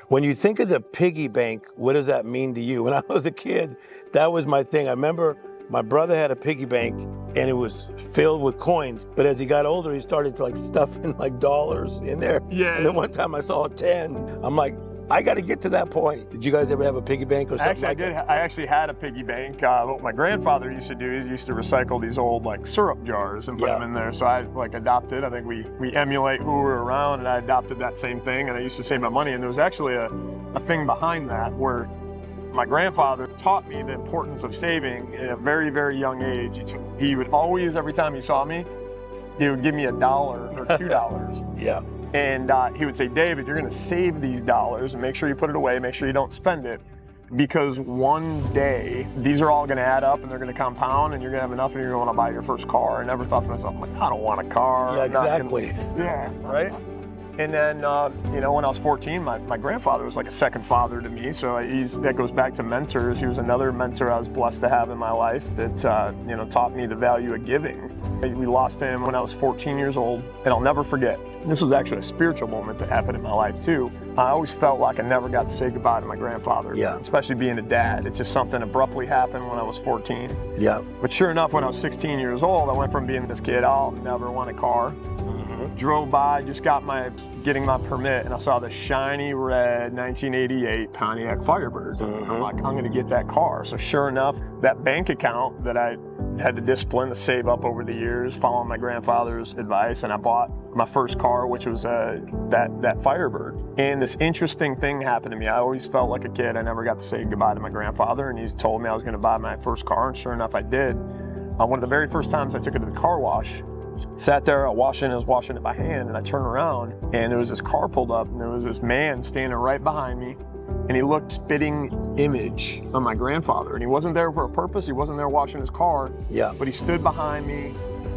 When you think of the piggy bank, what does that mean to you? When I was a kid, that was my thing. I remember my brother had a piggy bank and it was filled with coins. But as he got older, he started to like stuff in like dollars in there. Yeah. And then one time I saw a 10. I'm like, I got to get to that point. Did you guys ever have a piggy bank or something like that? I actually had a piggy bank. What my grandfather used to do is he used to recycle these old like syrup jars and put them in there. So I like adopted. I think we emulate who we were around, and I adopted that same thing. And I used to save my money. And there was actually a thing behind that where my grandfather taught me the importance of saving at a very, very young age. He would always, every time he saw me, he would give me $1 or $2. Yeah. And he would say, David, you're going to save these dollars and make sure you put it away, make sure you don't spend it, because one day these are all going to add up and they're going to compound and you're going to have enough and you're going to want to buy your first car. I never thought to myself, like, I don't want a car. Yeah, exactly. Yeah, right? And then, when I was 14, my grandfather was like a second father to me. So that goes back to mentors. He was another mentor I was blessed to have in my life that, taught me the value of giving. We lost him when I was 14 years old, and I'll never forget. This was actually a spiritual moment that happened in my life too. I always felt like I never got to say goodbye to my grandfather, especially being a dad. It's just something abruptly happened when I was 14. Yeah. But sure enough, when I was 16 years old, I went from being this kid, I'll never want a car. Drove by, getting my permit, and I saw the shiny red 1988 Pontiac Firebird. I'm like, I'm going to get that car. So sure enough, that bank account that I had the discipline to save up over the years, following my grandfather's advice, and I bought my first car, which was that Firebird. And this interesting thing happened to me. I always felt like a kid. I never got to say goodbye to my grandfather, and he told me I was going to buy my first car, and sure enough, I did. One of the very first times I took it to the car wash, sat there, I was washing it by hand, and I turned around, and there was this car pulled up, and there was this man standing right behind me, and he looked spitting image of my grandfather, and he wasn't there for a purpose, he wasn't there washing his car, but he stood behind me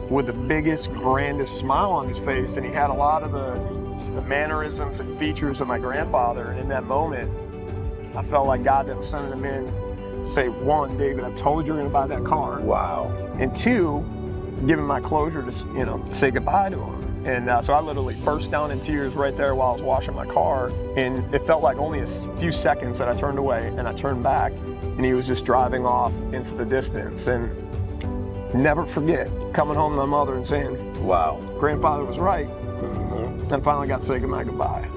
with the biggest, grandest smile on his face, and he had a lot of the mannerisms and features of my grandfather, and in that moment, I felt like God that was sending him in to say, one, David, I told you you're going to buy that car. Wow. And two, give him my closure to, say goodbye to him. And so I literally burst down in tears right there while I was washing my car. And it felt like only a few seconds that I turned away and I turned back and he was just driving off into the distance. And never forget coming home to my mother and saying, wow, grandfather was right. And finally got to say goodbye.